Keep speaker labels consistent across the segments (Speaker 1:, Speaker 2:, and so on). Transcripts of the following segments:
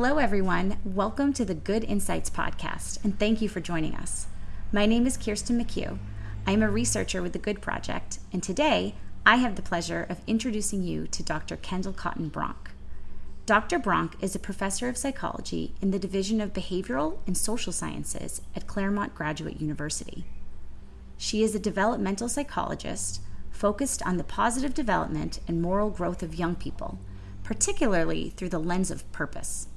Speaker 1: Hello, everyone. Welcome to the Good Insights podcast, and thank you for joining us. My name is Kirsten McHugh. I am a researcher with the Good Project, and today I have the pleasure of introducing you to Dr. Kendall Cotton Bronk. Dr. Bronk is a professor of psychology in the Division of Behavioral and Social Sciences at Claremont Graduate University. She is a developmental psychologist focused on the positive development and moral growth of young people, particularly through the lens of purpose.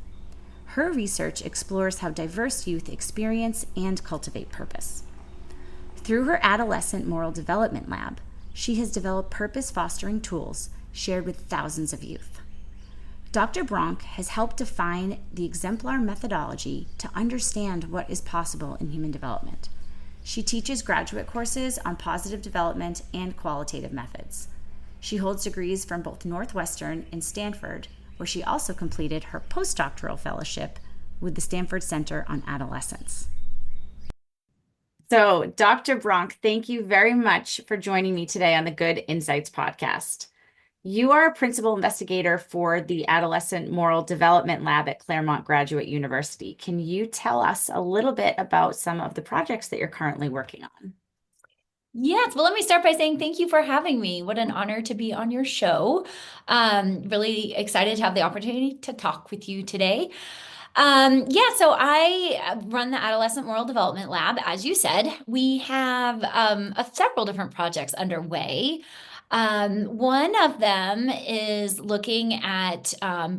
Speaker 1: Her research explores how diverse youth experience and cultivate purpose. Through her Adolescent Moral Development Lab, she has developed purpose-fostering tools shared with thousands of youth. Dr. Bronk has helped define the exemplar methodology to understand what is possible in human development. She teaches graduate courses on positive development and qualitative methods. She holds degrees from both Northwestern and Stanford, where she also completed her postdoctoral fellowship with the Stanford Center on Adolescence. So, Dr. Bronk, thank you very much for joining me today on the Good Insights podcast. You are a principal investigator for the Adolescent Moral Development Lab at Claremont Graduate University. Can you tell us a little bit about some of the projects that you're currently working on?
Speaker 2: Yes, well, let me start by saying thank you for having me. What an honor to be on your show. Really excited to have the opportunity to talk with you today. So I run the Adolescent Moral Development Lab. As you said, we have several different projects underway. One of them is looking at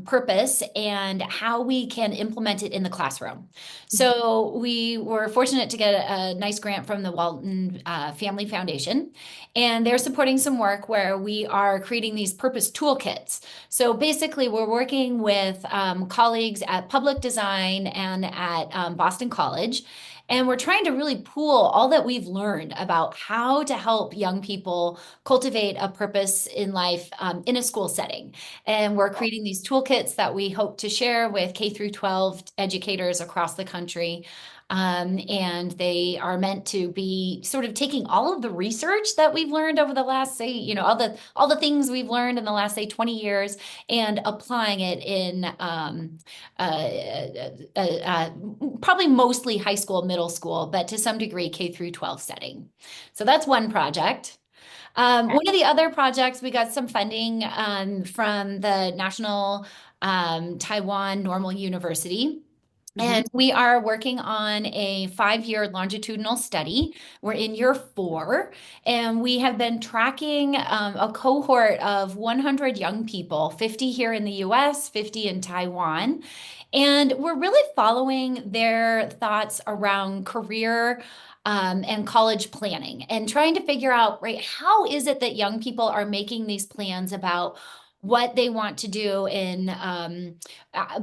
Speaker 2: purpose and how we can implement it in the classroom. So we were fortunate to get a nice grant from the Walton Family Foundation, and they're supporting some work where we are creating these purpose toolkits. So basically, we're working with colleagues at Public Design and at Boston College. And we're trying to really pool all that we've learned about how to help young people cultivate a purpose in life in a school setting. And we're creating these toolkits that we hope to share with K through 12 educators across the country. And they are meant to be sort of taking all of the research that we've learned over the last, say, all the things we've learned in the last, say, 20 years and applying it in probably mostly high school, middle school, but to some degree K through 12 setting. So that's one project. One of the other projects, we got some funding from the National Taiwan Normal University. And we are working on a 5-year longitudinal study. We're in year 4, and we have been tracking a cohort of 100 young people, 50 here in the US, 50 in Taiwan. And we're really following their thoughts around career and college planning and trying to figure out, right, how is it that young people are making these plans about what they want to do in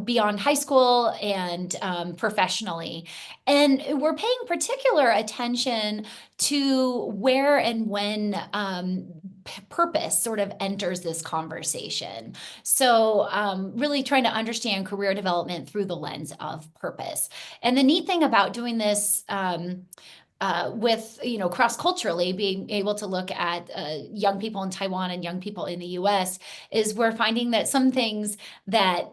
Speaker 2: beyond high school and professionally. And we're paying particular attention to where and when purpose sort of enters this conversation. So really trying to understand career development through the lens of purpose. And the neat thing about doing this with, cross-culturally being able to look at young people in Taiwan and young people in the US is we're finding that some things that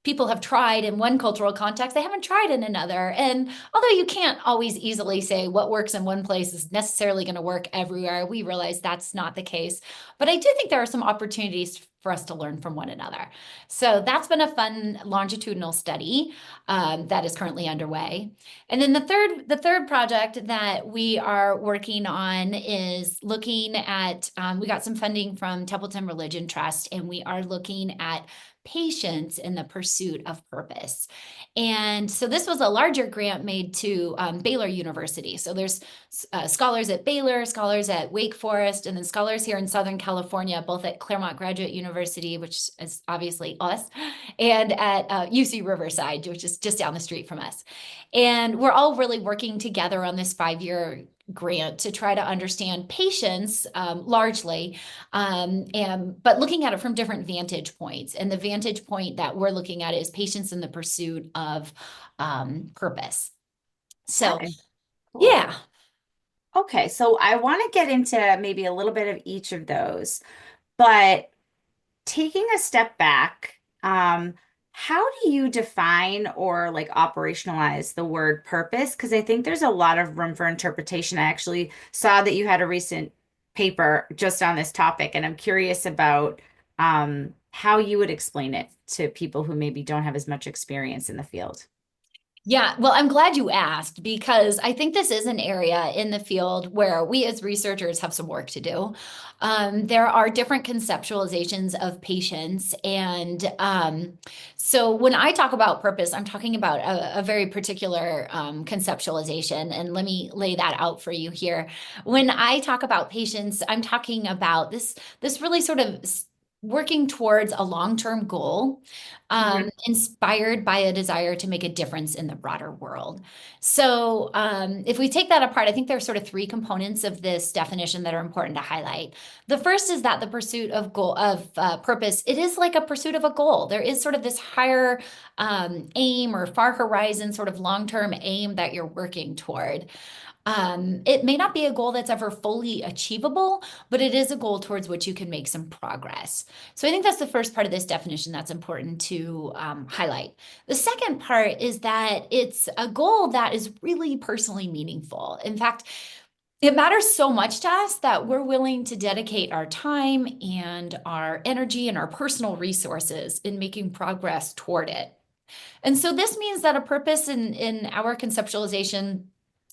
Speaker 2: people have tried in one cultural context, they haven't tried in another. And although you can't always easily say what works in one place is necessarily going to work everywhere, we realize that's not the case. But I do think there are some opportunities for us to learn from one another. So that's been a fun longitudinal study that is currently underway. And then the third project that we are working on is looking at, we got some funding from Templeton Religion Trust, and we are looking at patience in the pursuit of purpose. And so this was a larger grant made to Baylor University. So there's scholars at Baylor, scholars at Wake Forest, and then scholars here in Southern California, both at Claremont Graduate University, which is obviously us, and at UC Riverside, which is just down the street from us. And we're all really working together on this 5-year grant to try to understand patience largely, but looking at it from different vantage points. And the vantage point that we're looking at is patience in the pursuit of purpose. So,
Speaker 1: Okay, cool.
Speaker 2: yeah.
Speaker 1: Okay, so I want to get into maybe a little bit of each of those, but taking a step back, How do you define or like operationalize the word purpose? Because I think there's a lot of room for interpretation. I actually saw that you had a recent paper just on this topic, and I'm curious about how you would explain it to people who maybe don't have as much experience in the field.
Speaker 2: Yeah, well, I'm glad you asked because I think this is an area in the field where we as researchers have some work to do. There are different conceptualizations of patients. And so when I talk about purpose, I'm talking about a very particular conceptualization. And let me lay that out for you here. When I talk about patients, I'm talking about this really sort of working towards a long-term goal,
Speaker 1: Mhm.
Speaker 2: inspired by a desire to make a difference in the broader world. So, if we take that apart, I think there are sort of three components of this definition that are important to highlight. The first is that the pursuit of goal of purpose, it is like a pursuit of a goal. There is sort of this higher aim or far horizon, sort of long-term aim that you're working toward. It may not be a goal that's ever fully achievable, but it is a goal towards which you can make some progress. So I think that's the first part of this definition that's important to highlight. The second part is that it's a goal that is really personally meaningful. In fact, it matters so much to us that we're willing to dedicate our time and our energy and our personal resources in making progress toward it. And so this means that a purpose in our conceptualization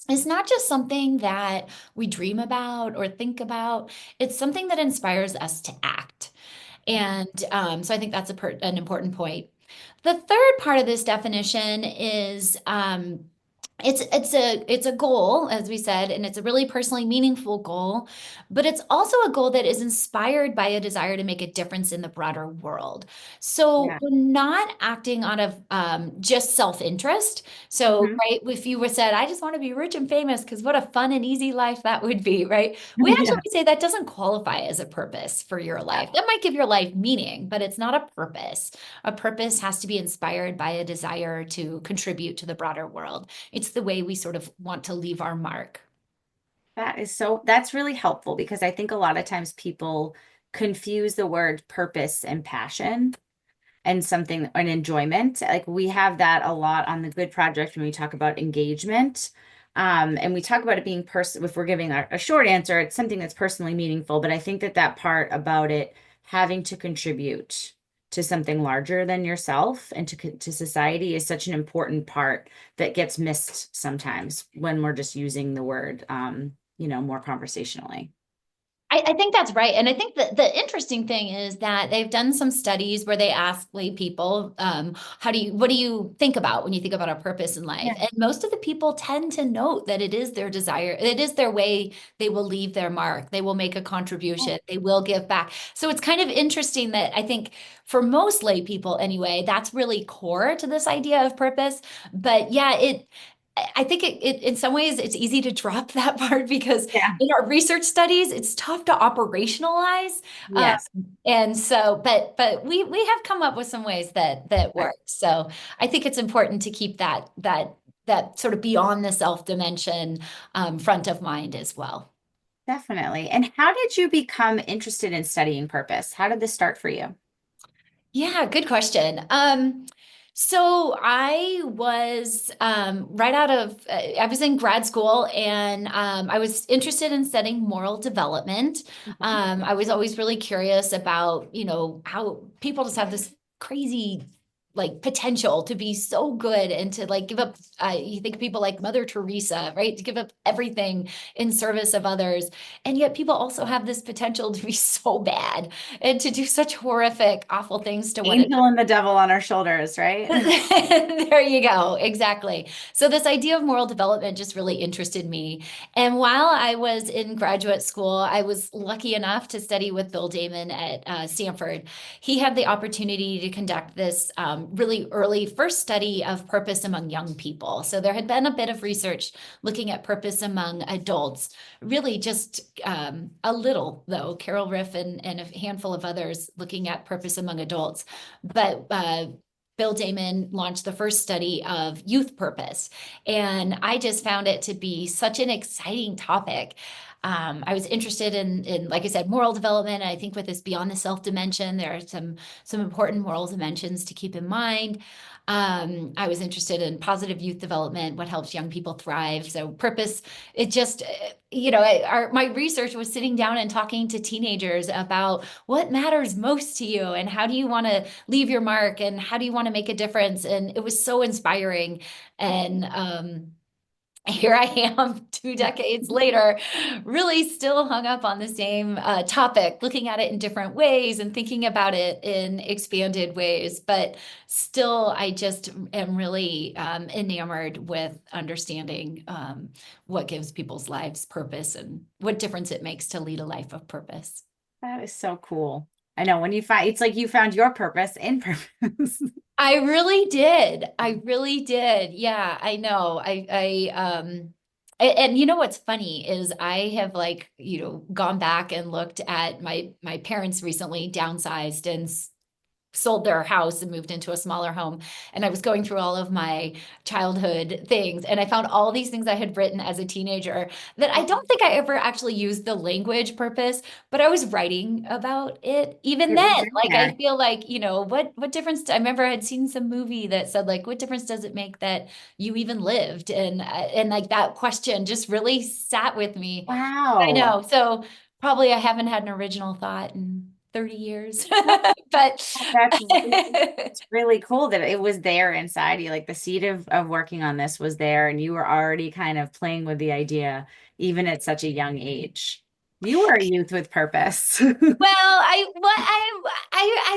Speaker 2: is not just something that we dream about or think about. It's something that inspires us to act. And so I think that's an important point. The third part of this definition is it's a goal, as we said, and it's a really personally meaningful goal, but it's also a goal that is inspired by a desire to make a difference in the broader world. So
Speaker 1: Yeah.
Speaker 2: we're not acting out of just self-interest. So,
Speaker 1: Mhm.
Speaker 2: right, if you were said, I just want to be rich and famous, because what a fun and easy life that would be, right? We actually
Speaker 1: Yeah.
Speaker 2: say that doesn't qualify as a purpose for your life. That might give your life meaning, but it's not a purpose. A purpose has to be inspired by a desire to contribute to the broader world. It's the way we sort of want to leave our mark.
Speaker 1: That's really helpful because I think a lot of times people confuse the word purpose and passion and something, an enjoyment. Like we have that a lot on the Good Project when we talk about engagement. And we talk about it being if we're giving a short answer, it's something that's personally meaningful. But I think that that part about it having to contribute to something larger than yourself and to society is such an important part that gets missed sometimes when we're just using the word, more conversationally.
Speaker 2: I think that's right. And I think that the interesting thing is that they've done some studies where they ask lay people, what do you think about when you think about a purpose in life?
Speaker 1: Yeah.
Speaker 2: And most of the people tend to note that it is their desire, it is their way they will leave their mark, they will make a contribution, they will give back. So it's kind of interesting that I think for most lay people anyway, that's really core to this idea of purpose. But yeah, I think it in some ways it's easy to drop that part because
Speaker 1: Yeah.
Speaker 2: in our research studies, it's tough to operationalize. Um,
Speaker 1: Yes.
Speaker 2: and so, but we have come up with some ways that work. So I think it's important to keep that sort of beyond the self dimension front of mind as well.
Speaker 1: Definitely. And how did you become interested in studying purpose? How did this start for you?
Speaker 2: Yeah, good question. So I was right out of I was in grad school and I was interested in studying moral development.
Speaker 1: Mhm.
Speaker 2: I was always really curious about, how people just have this crazy like potential to be so good and to like give up you think of people like Mother Teresa, right? To give up everything in service of others. And yet people also have this potential to be so bad and to do such horrific, awful things to one another.
Speaker 1: Angel and the devil on our shoulders, right?
Speaker 2: There you go. Exactly. So this idea of moral development just really interested me. And while I was in graduate school, I was lucky enough to study with Bill Damon at Stanford. He had the opportunity to conduct this really early first study of purpose among young people. So there had been a bit of research looking at purpose among adults, really just a little, though, Carol Riff and a handful of others looking at purpose among adults. But Bill Damon launched the first study of youth purpose. And I just found it to be such an exciting topic. I was interested in, like I said, moral development. I think with this beyond the self dimension, there are some important moral dimensions to keep in mind. I was interested in positive youth development, what helps young people thrive. So purpose, it just, my research was sitting down and talking to teenagers about what matters most to you and how do you want to leave your mark and how do you want to make a difference. And it was so inspiring. And here I am 2 decades later, really still hung up on the same topic, looking at it in different ways and thinking about it in expanded ways. But still, I just am really enamored with understanding what gives people's lives purpose and what difference it makes to lead a life of purpose.
Speaker 1: That is so cool. I know when you find it's like you found your purpose in purpose.
Speaker 2: I really did. I really did. Yeah, I know. And you know what's funny is I have gone back and looked at my parents recently downsized and sold their house and moved into a smaller home. And I was going through all of my childhood things and I found all these things I had written as a teenager that I don't think I ever actually used the language purpose, but I was writing about it even
Speaker 1: It was
Speaker 2: then.
Speaker 1: in
Speaker 2: Like I
Speaker 1: there.
Speaker 2: feel like, what difference I remember I had seen some movie that said like what difference does it make that you even lived? And like that question just really sat with me. I
Speaker 1: Wow.
Speaker 2: know. So probably I haven't had an original thought in 30 years. But
Speaker 1: That's it's really cool that it was there inside you. Like the seed of working on this was there, and you were already kind of playing with the idea, even at such a young age. You were a youth with purpose.
Speaker 2: well, I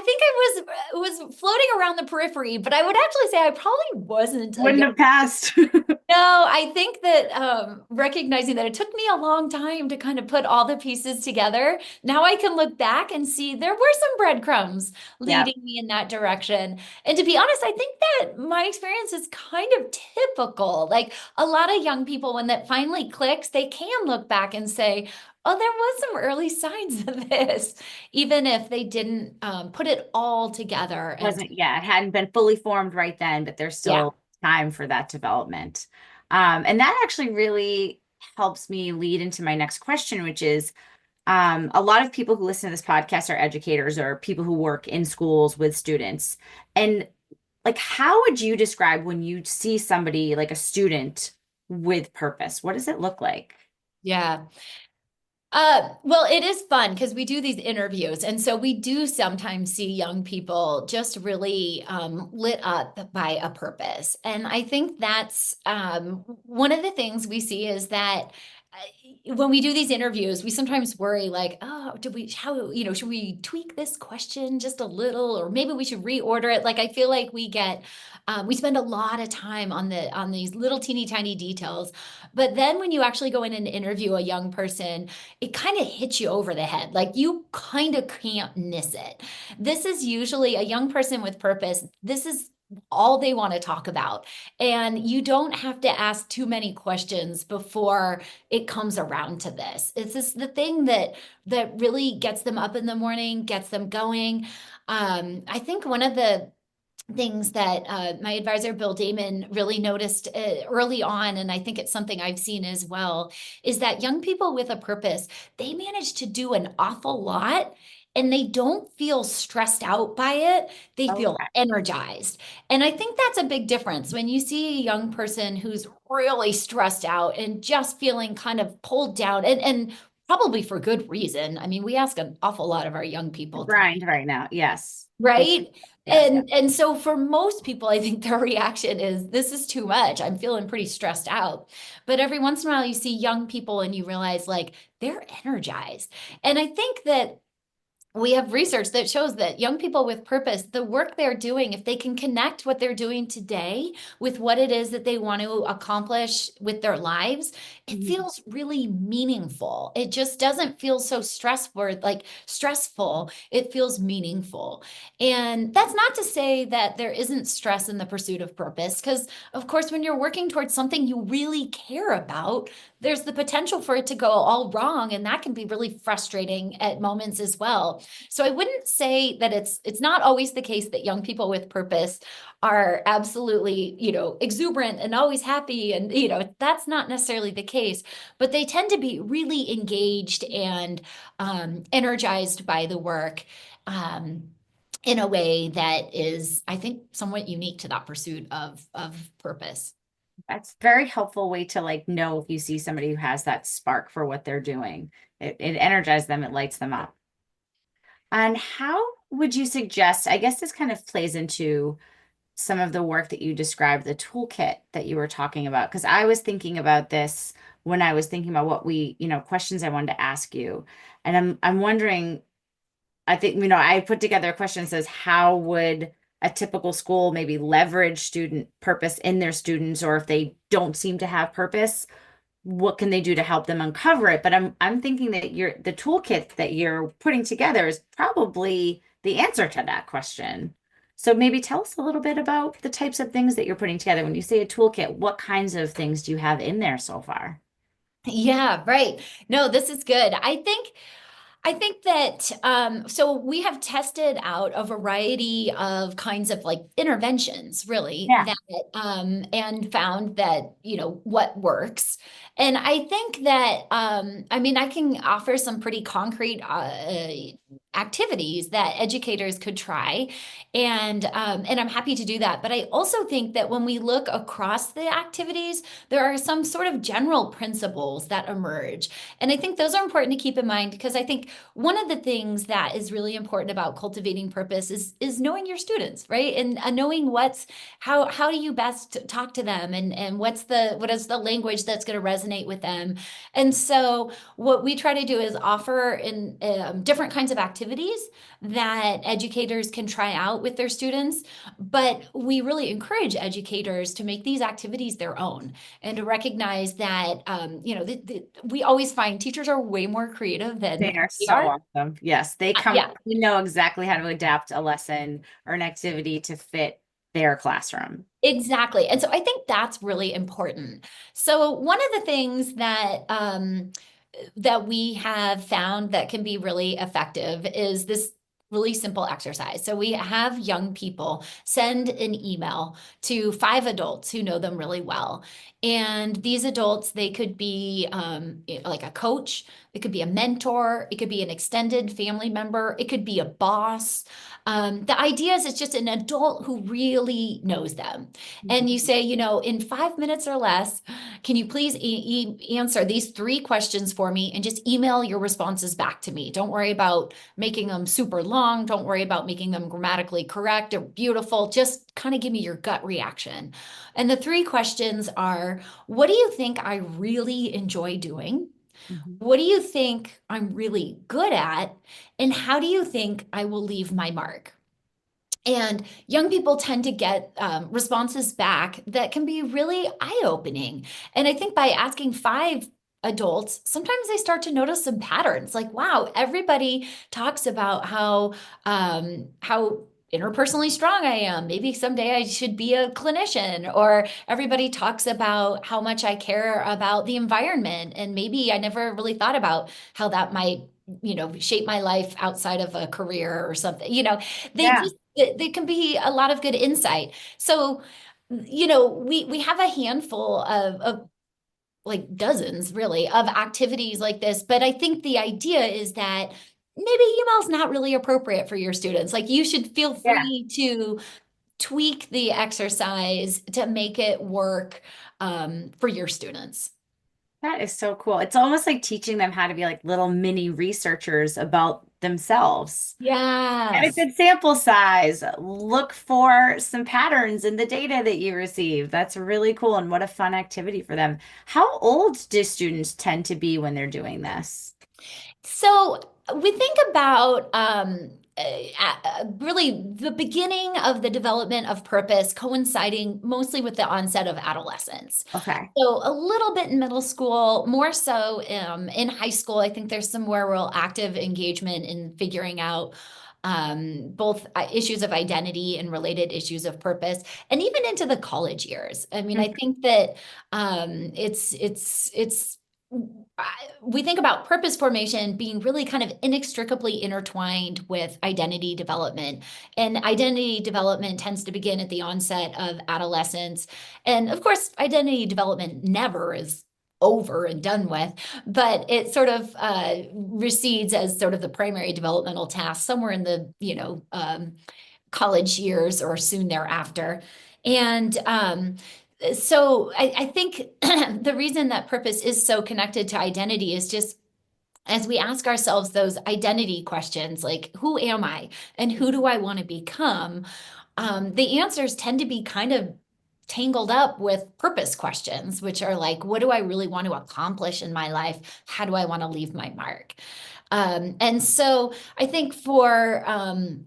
Speaker 2: think I was floating around the periphery, but I would actually say I probably wasn't a
Speaker 1: Wouldn't
Speaker 2: young.
Speaker 1: have passed.
Speaker 2: No, I think that recognizing that it took me a long time to kind of put all the pieces together. Now I can look back and see there were some breadcrumbs
Speaker 1: Yeah.
Speaker 2: leading me in that direction. And to be honest, I think that my experience is kind of typical. Like a lot of young people, when that finally clicks, they can look back and say, oh, there was some early signs of this, even if they didn't put it all together. And
Speaker 1: Wasn't, yeah, it hadn't been fully formed right then, but there's
Speaker 2: yeah,
Speaker 1: still time for that development. And that actually really helps me lead into my next question, which is a lot of people who listen to this podcast are educators or people who work in schools with students. And like, how would you describe when you see somebody like a student with purpose? What does it look like?
Speaker 2: yeah. Well, it is fun because we do these interviews. And so we do sometimes see young people just really lit up by a purpose. And I think that's one of the things we see is that when we do these interviews, we sometimes worry like, oh, should we tweak this question just a little, or maybe we should reorder it? Like, I feel like we spend a lot of time on these little teeny tiny details. But then when you actually go in and interview a young person, it kind of hits you over the head. Like you kind of can't miss it. This is usually a young person with purpose. This is all they want to talk about. And you don't have to ask too many questions before it comes around to this. It's just the thing that really gets them up in the morning, gets them going. I think one of the things that my advisor Bill Damon really noticed early on, and I think it's something I've seen as well, is that young people with a purpose, they manage to do an awful lot and they don't feel stressed out by it. They feel
Speaker 1: Okay.
Speaker 2: energized. And I think that's a big difference when you see a young person who's really stressed out and just feeling kind of pulled down and probably for good reason. I mean, we ask an awful lot of our young
Speaker 1: The
Speaker 2: people to
Speaker 1: grind right now. Yes.
Speaker 2: right?
Speaker 1: Yes. Yes.
Speaker 2: And so for most people, I think their reaction is this is too much. I'm feeling pretty stressed out. But every once in a while you see young people and you realize like they're energized. And I think that we have research that shows that young people with purpose, the work they're doing, if they can connect what they're doing today with what it is that they want to accomplish with their lives, it
Speaker 1: Mhm.
Speaker 2: feels really meaningful. It just doesn't feel so stressful. It feels meaningful. And that's not to say that there isn't stress in the pursuit of purpose, because of course, when you're working towards something you really care about, there's the potential for it to go all wrong. And that can be really frustrating at moments as well. So I wouldn't say that it's not always the case that young people with purpose are absolutely, exuberant and always happy. And, that's not necessarily the case, but they tend to be really engaged and energized by the work. In a way that is, I think, somewhat unique to that pursuit of purpose.
Speaker 1: That's a very helpful way to like know if you see somebody who has that spark for what they're doing. It energizes them, it lights them up. And how would you suggest, I guess this kind of plays into some of the work that you described, the toolkit that you were talking about, because I was thinking about this when I was thinking about what questions I wanted to ask you. And I'm wondering, I think, I put together a question that says, how would a typical school maybe leverage student purpose in their students, or if they don't seem to have purpose, what can they do to help them uncover it? But I'm thinking that the toolkit that you're putting together is probably the answer to that question. So maybe tell us a little bit about the types of things that you're putting together. When you say a toolkit, what kinds of things do you have in there so far?
Speaker 2: Yeah, right. No, this is good. I think that so we have tested out a variety of kinds of like interventions, really,
Speaker 1: Yeah.
Speaker 2: that and found that, what works. And I think that I mean, I can offer some pretty concrete activities that educators could try, and I'm happy to do that. But I also think that when we look across the activities, there are some sort of general principles that emerge. And I think those are important to keep in mind, because I think one of the things that is really important about cultivating purpose is knowing your students, right? And knowing how do you best talk to them, and what is the language that's going to resonate with them. And so what we try to do is offer in different kinds of activities that educators can try out with their students, but we really encourage educators to make these activities their own, and to recognize that we always find teachers are way more creative
Speaker 1: They
Speaker 2: than
Speaker 1: are
Speaker 2: we
Speaker 1: so
Speaker 2: are.
Speaker 1: awesome. Yes,
Speaker 2: Yeah,
Speaker 1: they know exactly how to adapt a lesson or an activity to fit their classroom.
Speaker 2: exactly. And so I think that's really important. So one of the things that we have found that can be really effective is this really simple exercise. So we have young people send an email to 5 adults who know them really well. And these adults, they could be like a coach, it could be a mentor, it could be an extended family member, it could be a boss. The idea is it's just an adult who really knows them. And you
Speaker 1: Mhm.
Speaker 2: say, in 5 minutes or less, can you please answer these 3 questions for me, and just email your responses back to me? Don't worry about making them super long. Don't worry about making them grammatically correct or beautiful. Just kind of give me your gut reaction. And the 3 questions are, what do you think I really enjoy doing?
Speaker 1: Mhm.
Speaker 2: What do you think I'm really good at? And how do you think I will leave my mark? And young people tend to get responses back that can be really eye-opening. And I think by asking 5 adults, sometimes they start to notice some patterns. Like, wow, everybody talks about how interpersonally strong I am. Maybe someday I should be a clinician. Or everybody talks about how much I care about the environment. And maybe I never really thought about how that might shape my life outside of a career or something. They
Speaker 1: Yeah.
Speaker 2: just there can be a lot of good insight. So, we have a handful of like dozens really of activities like this, but I think the idea is that maybe email's not really appropriate for your students. Like, you should feel
Speaker 1: Yeah.
Speaker 2: free to tweak the exercise to make it work for your students.
Speaker 1: That is so cool. It's almost like teaching them how to be like little mini researchers about themselves. And a
Speaker 2: Yes.
Speaker 1: good sample size. Look for some patterns in the data that you receive. That's really cool. And what a fun activity for them. How old do students tend to be when they're doing this?
Speaker 2: So we think about really the beginning of the development of purpose coinciding mostly with the onset of adolescence.
Speaker 1: Okay.
Speaker 2: So a little bit in middle school, more so in high school. I think there's some more real active engagement in figuring out both issues of identity and related issues of purpose, and even into the college years. I mean, I think that it's we think about purpose formation being really kind of inextricably intertwined with identity development. And identity development tends to begin at the onset of adolescence. And of course, identity development never is over and done with, but it sort of recedes as sort of the primary developmental task somewhere in the, college years or soon thereafter. And so I think the reason that purpose is so connected to identity is just as we ask ourselves those identity questions, like who am I and who do I want to become? The answers tend to be kind of tangled up with purpose questions, which are like, what do I really want to accomplish in my life? How do I want to leave my mark? And so I think for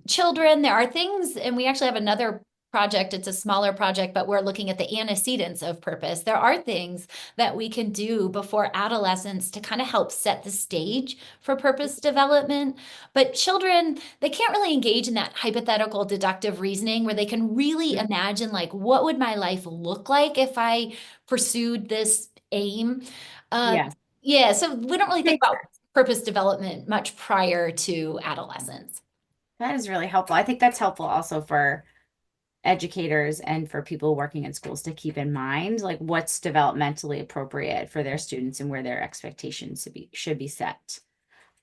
Speaker 2: children, there are things, and we actually have another project. It's a smaller project, but we're looking at the antecedents of purpose. There are things that we can do before adolescence to kind of help set the stage for purpose development. But children, they can't really engage in that hypothetical deductive reasoning where they can really imagine, like, what would my life look like if I pursued this aim? Uh,
Speaker 1: Yeah,
Speaker 2: yeah, so we don't really think
Speaker 1: makes
Speaker 2: about
Speaker 1: sense.
Speaker 2: purpose development much prior to adolescence.
Speaker 1: That is really helpful. I think that's helpful also for educators and for people working in schools to keep in mind, like what's developmentally appropriate for their students and where their expectations should be set.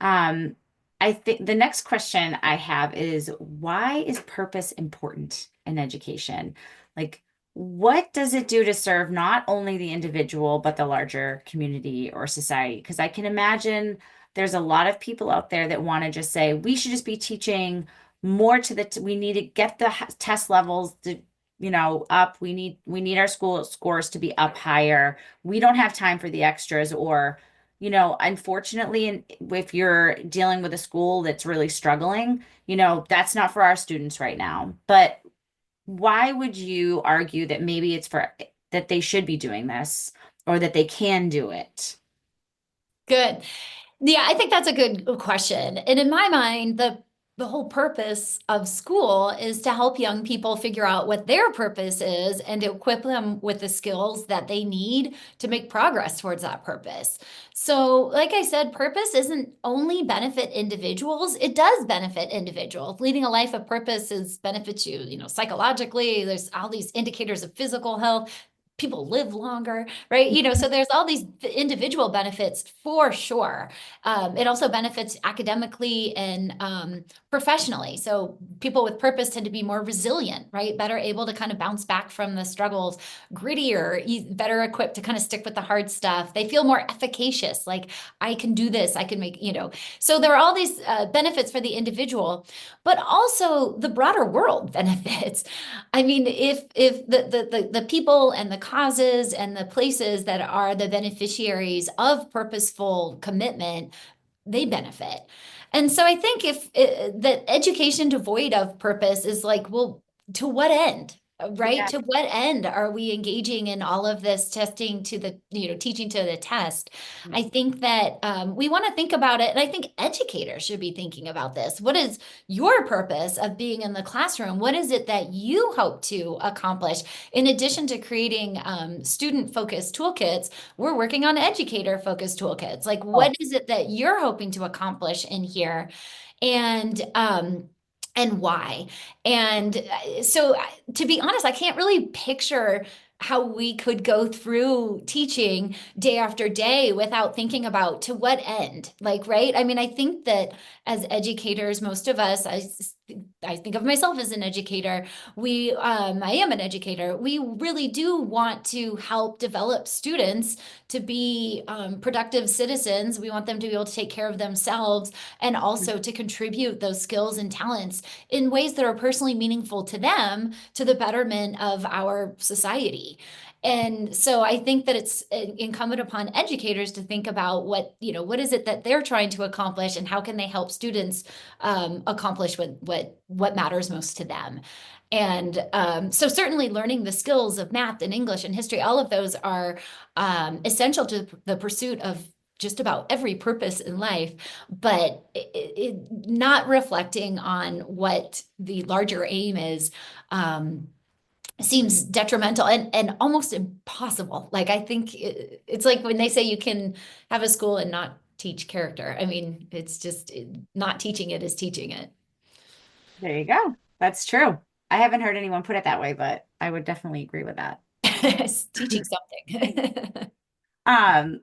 Speaker 1: Um, I think the next question I have is why is purpose important in education? Like, what does it do to serve not only the individual, but the larger community or society? Because I can imagine there's a lot of people out there that want to just say, we should just be teaching more to we need to get the test levels to, up. We need our school scores to be up higher. We don't have time for the extras or unfortunately, and if you're dealing with a school that's really struggling, that's not for our students right now. But why would you argue that maybe it's for that they should be doing this or that they can do it?
Speaker 2: Good. Yeah, I think that's a good question. And in my mind, the whole purpose of school is to help young people figure out what their purpose is and to equip them with the skills that they need to make progress towards that purpose. So, like I said, purpose isn't only benefit individuals, it does benefit individuals. Leading a life of purpose is benefits you, psychologically. There's all these indicators of physical health. People live longer, right? So there's all these individual benefits for sure. It also benefits academically and professionally. So people with purpose tend to be more resilient, right? Better able to kind of bounce back from the struggles, grittier, better equipped to kind of stick with the hard stuff. They feel more efficacious, like I can do this, I can make. So there are all these benefits for the individual, but also the broader world benefits. I mean, if the people and the causes and the places that are the beneficiaries of purposeful commitment, they benefit. And so I think if that education devoid of purpose is like, well, to what end? Right?
Speaker 1: Yeah.
Speaker 2: To what end are we engaging in all of this testing to the, teaching to the test? I think that we want to think about it. And I think educators should be thinking about this. What is your purpose of being in the classroom? What is it that you hope to accomplish? In addition to creating student focused toolkits, we're working on educator focused toolkits. Like,
Speaker 1: Oh,
Speaker 2: what is it that you're hoping to accomplish in here? And why? And so, to be honest, I can't really picture how we could go through teaching day after day without thinking about to what end, like, right? I mean, I think that as educators, most of us, I think of myself as an educator. I am an educator. We really do want to help develop students to be productive citizens. We want them to be able to take care of themselves and also to contribute those skills and talents in ways that are personally meaningful to them to the betterment of our society. And so I think that it's incumbent upon educators to think about what is it that they're trying to accomplish and how can they help students accomplish what matters most to them. And so certainly learning the skills of math and English and history, all of those are essential to the pursuit of just about every purpose in life, but not reflecting on what the larger aim is. seems detrimental and almost impossible. Like I think it's like when they say you can have a school and not teach character. I mean, it's just not teaching it is teaching it.
Speaker 1: There you go. That's true. I haven't heard anyone put it that way, but I would definitely agree with that.
Speaker 2: It's teaching something.
Speaker 1: Um,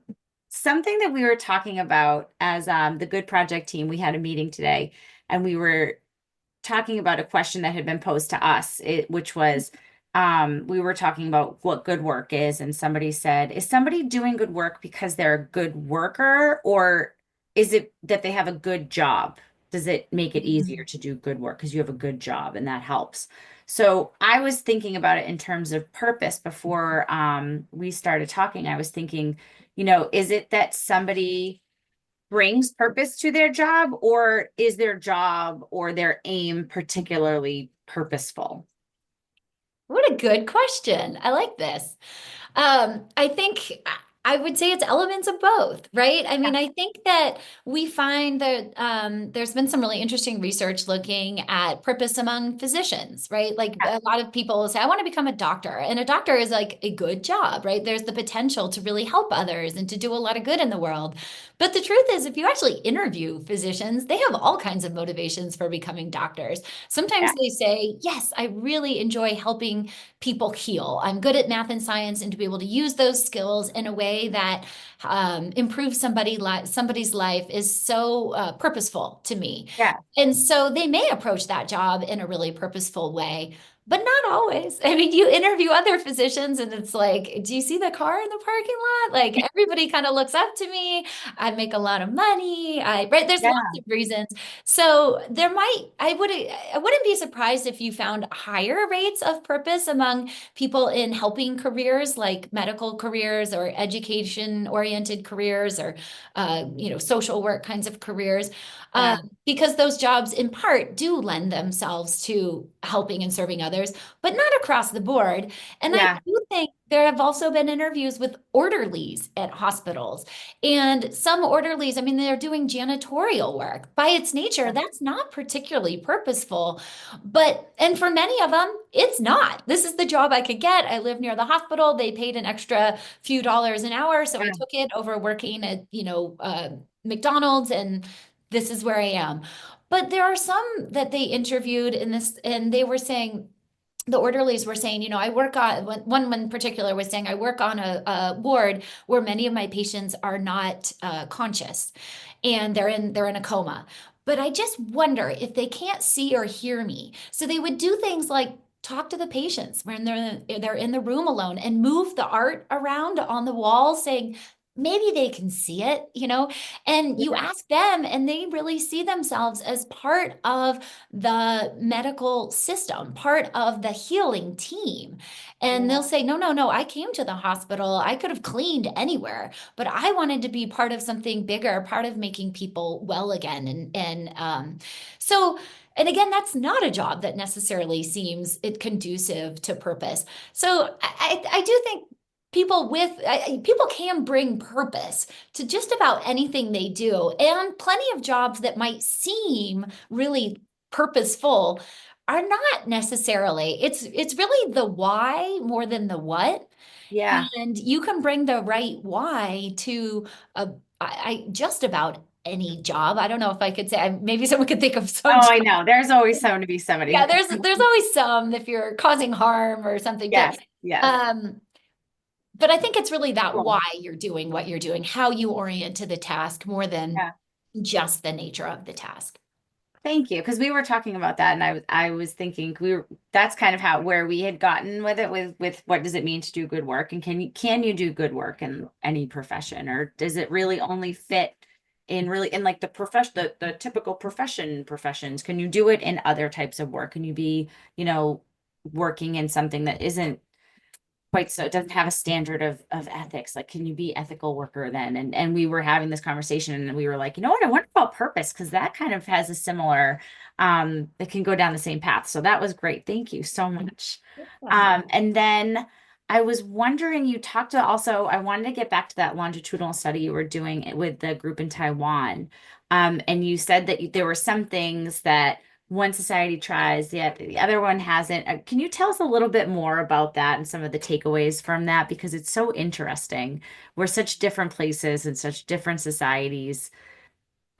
Speaker 1: Something that we were talking about as the Good Project team, we had a meeting today and we were talking about a question that had been posed to us, which was we were talking about what good work is, and somebody said, is somebody doing good work because they're a good worker, or is it that they have a good job? Does it make it easier to do good work because you have a good job and that helps? So I was thinking about it in terms of purpose before we started talking. I was thinking, is it that somebody brings purpose to their job, or is their job or their aim particularly purposeful?
Speaker 2: What a good question. I like this. I think I would say it's elements of both, right? I
Speaker 1: Yeah,
Speaker 2: mean, I think that we find that there's been some really interesting research looking at purpose among physicians, right? Like
Speaker 1: yeah,
Speaker 2: a lot of people say, I want to become a doctor, and a doctor is like a good job, right? There's the potential to really help others and to do a lot of good in the world. But the truth is, if you actually interview physicians, they have all kinds of motivations for becoming doctors. Sometimes
Speaker 1: yeah,
Speaker 2: they say, yes, I really enjoy helping people heal. I'm good at math and science, and to be able to use those skills in a way that improves somebody's life is so purposeful to me.
Speaker 1: yeah,
Speaker 2: And so they may approach that job in a really purposeful way, but not always. I mean, you interview other physicians and it's like, do you see the car in the parking lot? Like everybody kind of looks up to me. I make a lot of money. Right, there's lots
Speaker 1: yeah,
Speaker 2: of reasons. So I wouldn't be surprised if you found higher rates of purpose among people in helping careers like medical careers or education oriented careers or social work kinds of careers.
Speaker 1: yeah,
Speaker 2: Because those jobs in part do lend themselves to helping and serving others, but not across the board. And I
Speaker 1: yeah,
Speaker 2: do think there have also been interviews with orderlies at hospitals. And some orderlies, I mean, they're doing janitorial work. By its nature, that's not particularly purposeful. And for many of them, it's not. This is the job I could get. I live near the hospital. They paid an extra few dollars an hour. So I
Speaker 1: yeah,
Speaker 2: took it over working at, McDonald's, and this is where I am. But there are some that they interviewed in this, and they were saying, the orderlies were saying, I work on one in particular was saying, I work on a ward where many of my patients are not conscious, and they're in a coma. But I just wonder if they can't see or hear me. So they would do things like talk to the patients when they're in the room alone and move the art around on the wall, saying, maybe they can see it. And you
Speaker 1: yeah,
Speaker 2: ask them, and they really see themselves as part of the medical system, part of the healing team. And they'll
Speaker 1: yeah,
Speaker 2: say, no, no, no, I came to the hospital. I could have cleaned anywhere, but I wanted to be part of something bigger, part of making people well again. So, and again, that's not a job that necessarily seems it conducive to purpose. So I do think people can bring purpose to just about anything they do, and plenty of jobs that might seem really purposeful are not necessarily. It's really the why more than the what,
Speaker 1: yeah.
Speaker 2: and you can bring the right why to a just about any job. I don't know if I could say, maybe someone could think of some
Speaker 1: Oh,
Speaker 2: job.
Speaker 1: I know. There's always someone to be
Speaker 2: Yeah,
Speaker 1: somebody.
Speaker 2: there's always some if you're causing harm or something, but
Speaker 1: Yes, yes.
Speaker 2: um but I think it's really that
Speaker 1: Cool.
Speaker 2: why you're doing what you're doing, how you orient to the task more than
Speaker 1: Yeah.
Speaker 2: just the nature of the task.
Speaker 1: Thank you. Because we were talking about that and I was thinking that's kind of how where we had gotten with it with what does it mean to do good work, and can you do good work in any profession, or does it really only fit in like the profession, the typical professions? Can you do it in other types of work? Can you be, you know, working in something that isn't quite so, it doesn't have a standard of ethics, like can you be ethical worker then? And we were having this conversation and we were like, you know what, I wonder about purpose, because that kind of has a similar it can go down the same path. So that was great, thank you so much.
Speaker 2: Yeah.
Speaker 1: And then I was wondering, you talked to also, I wanted to get back to that longitudinal study you were doing with the group in Taiwan. And you said that there were some things that one society tries, the other one hasn't. Can you tell us a little bit more about that and some of the takeaways from that? Because it's so interesting. We're such different places and such different societies,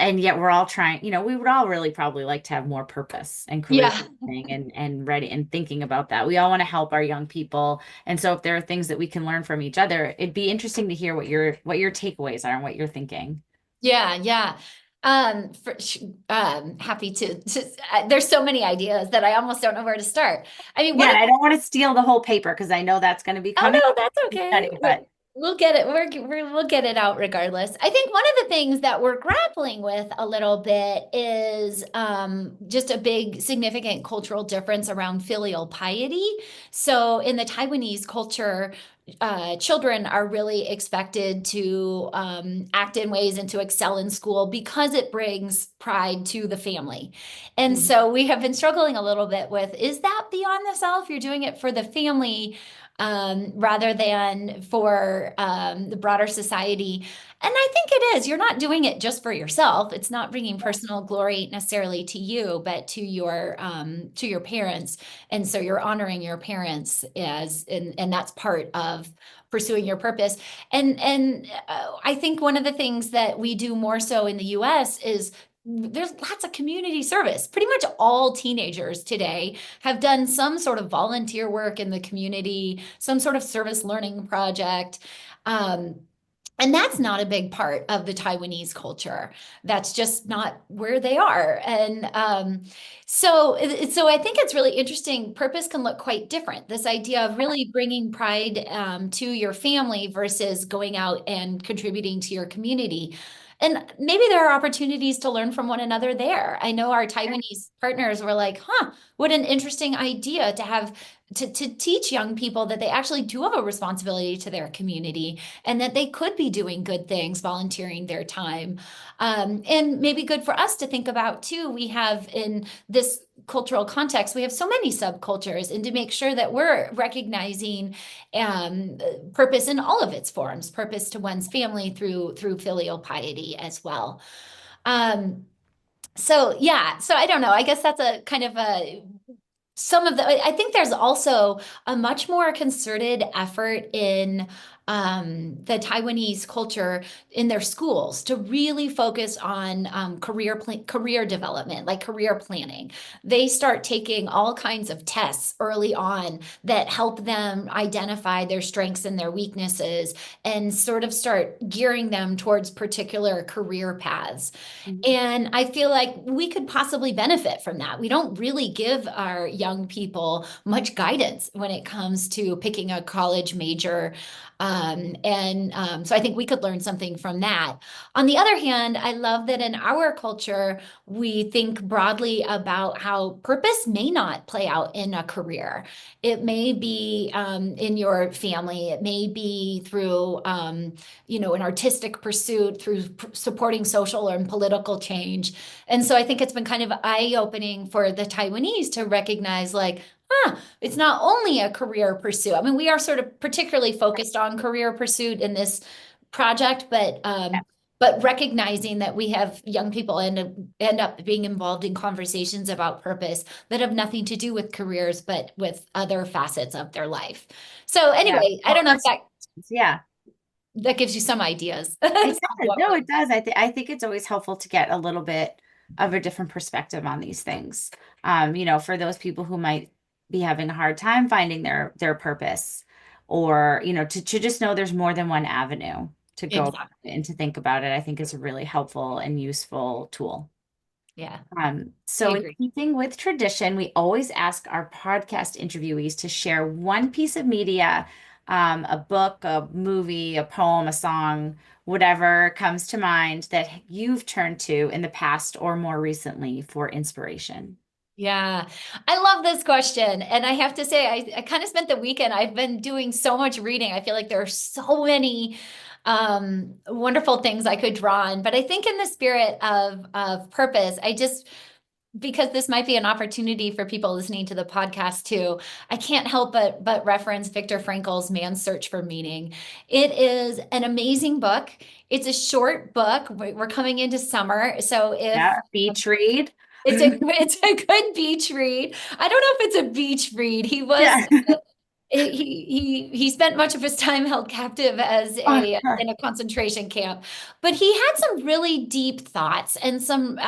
Speaker 1: and yet we're all trying, we would all really probably like to have more purpose and career
Speaker 2: Yeah.
Speaker 1: planning and ready and thinking about that. We all want to help our young people. And so if there are things that we can learn from each other, it'd be interesting to hear what your takeaways are and what you're thinking.
Speaker 2: Yeah, yeah. Happy there's so many ideas that I almost don't know where to start. I mean, one
Speaker 1: Yeah,
Speaker 2: of
Speaker 1: and I don't want to steal the whole paper because I know that's going to be
Speaker 2: Oh
Speaker 1: coming
Speaker 2: no,
Speaker 1: up
Speaker 2: that's
Speaker 1: in
Speaker 2: okay.
Speaker 1: study, but
Speaker 2: We'll get it. We'll get it out regardless. I think one of the things that we're grappling with a little bit is just a big significant cultural difference around filial piety. So in the Taiwanese culture, children are really expected to act in ways and to excel in school because it brings pride to the family. And
Speaker 1: Mhm.
Speaker 2: so we have been struggling a little bit with, is that beyond the self? You're doing it for the family rather than for the broader society. And I think it is. You're not doing it just for yourself. It's not bringing personal glory necessarily to you, but to your parents. And so you're honoring your parents and that's part of pursuing your purpose. And I think one of the things that we do more so in the US is there's lots of community service. Pretty much all teenagers today have done some sort of volunteer work in the community, some sort of service learning project. Um, and that's not a big part of the Taiwanese culture. That's just not where they are. And so I think it's really interesting. Purpose can look quite different. This idea of really bringing pride to your family versus going out and contributing to your community. And maybe there are opportunities to learn from one another there. I know our Taiwanese partners were like, huh, what an interesting idea to have to teach young people that they actually do have a responsibility to their community and that they could be doing good things, volunteering their time. And maybe good for us to think about too. We have in this cultural context, we have so many subcultures, and to make sure that we're recognizing purpose in all of its forms, purpose to one's family through filial piety as well. Um, so yeah, so I don't know. I guess that's a kind of a some of the I think there's also a much more concerted effort in the Taiwanese culture in their schools to really focus on career development, like career planning. They start taking all kinds of tests early on that help them identify their strengths and their weaknesses and sort of start gearing them towards particular career paths.
Speaker 1: Mhm.
Speaker 2: And I feel like we could possibly benefit from that. We don't really give our young people much guidance when it comes to picking a college major. So I think we could learn something from that. On the other hand, I love that in our culture, we think broadly about how purpose may not play out in a career. It may be in your family, it may be through an artistic pursuit through supporting social and political change. And so I think it's been kind of eye-opening for the Taiwanese to recognize like, it's not only a career pursuit. I mean, we are sort of particularly focused on career pursuit in this project, but recognizing that we have young people end up being involved in conversations about purpose that have nothing to do with careers, but with other facets of their life. So
Speaker 1: Yeah.
Speaker 2: anyway, I
Speaker 1: Well,
Speaker 2: don't know if
Speaker 1: yeah.
Speaker 2: that gives you some ideas.
Speaker 1: It does. No, it does. I think it's always helpful to get a little bit of a different perspective on these things. For those people who might be having a hard time finding their purpose, or to just know there's more than one avenue to go
Speaker 2: Exactly.
Speaker 1: and to think about it, I think is a really helpful and useful tool.
Speaker 2: Yeah, I
Speaker 1: So in
Speaker 2: agree.
Speaker 1: keeping with tradition, we always ask our podcast interviewees to share one piece of media, a book, a movie, a poem, a song, whatever comes to mind that you've turned to in the past or more recently for inspiration.
Speaker 2: Yeah, I love this question. And I have to say, I kind of spent the weekend, I've been doing so much reading. I feel like there are so many wonderful things I could draw on. But I think in the spirit of purpose, because this might be an opportunity for people listening to the podcast too, I can't help but reference Viktor Frankl's Man's Search for Meaning. It is an amazing book. It's a short book. We're coming into summer, so if
Speaker 1: Yeah, beach read.
Speaker 2: It's a good beach read. I don't know if it's a beach read.
Speaker 1: Yeah.
Speaker 2: He spent much of his time held captive as
Speaker 1: Oh,
Speaker 2: a
Speaker 1: sure.
Speaker 2: in a concentration camp, but he had some really deep thoughts and some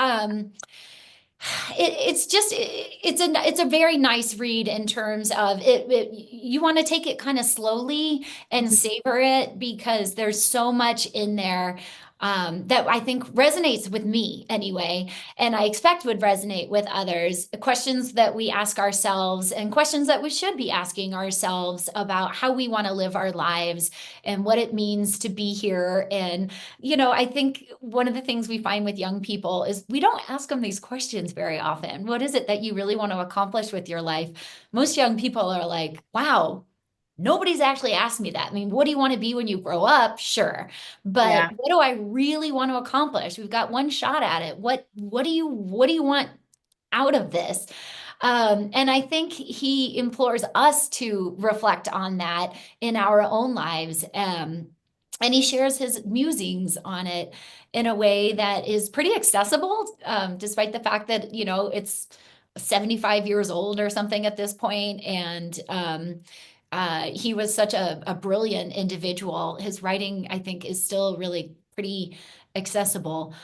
Speaker 2: it's just it's a very nice read in terms of you want to take it kind of slowly and savor it because there's so much in there that I think resonates with me anyway, and I expect would resonate with others. Questions that we ask ourselves and questions that we should be asking ourselves about how we want to live our lives and what it means to be here. And I think one of the things we find with young people is we don't ask them these questions very often. What is it that you really want to accomplish with your life? Most young people are like, wow, nobody's actually asked me that. I mean, what do you want to be when you grow up? Sure. But
Speaker 1: Yeah.
Speaker 2: what do I really want to accomplish? We've got one shot at it. What do you want out of this? And I think he implores us to reflect on that in our own lives. And he shares his musings on it in a way that is pretty accessible, despite the fact that, it's 75 years old or something at this point. And he was such a brilliant individual. His writing, I think, is still really pretty accessible.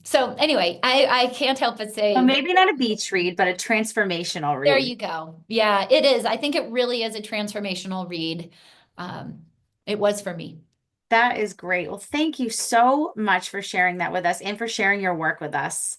Speaker 2: So anyway, I can't help but
Speaker 1: So
Speaker 2: say that
Speaker 1: maybe not a beach read, but a transformational
Speaker 2: there
Speaker 1: read.
Speaker 2: you go. Yeah, it is. I think it really is a transformational read. Um, it was for me.
Speaker 1: That is great. Well, thank you so much for sharing that with us and for sharing your work with us.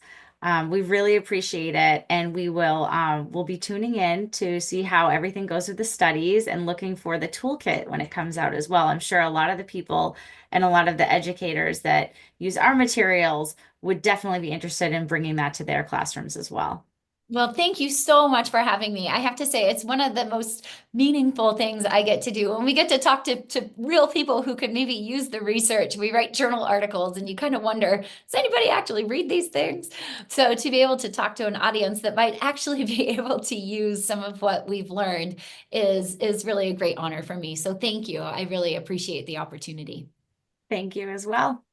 Speaker 1: We really appreciate it, and we'll be tuning in to see how everything goes with the studies and looking for the toolkit when it comes out as well. I'm sure a lot of the people and a lot of the educators that use our materials would definitely be interested in bringing that to their classrooms as well.
Speaker 2: Well, thank you so much for having me. I have to say, it's one of the most meaningful things I get to do. When we get to talk to real people who could maybe use the research, we write journal articles and you kind of wonder, does anybody actually read these things? So to be able to talk to an audience that might actually be able to use some of what we've learned is really a great honor for me. So thank you. I really appreciate the opportunity.
Speaker 1: Thank you as well.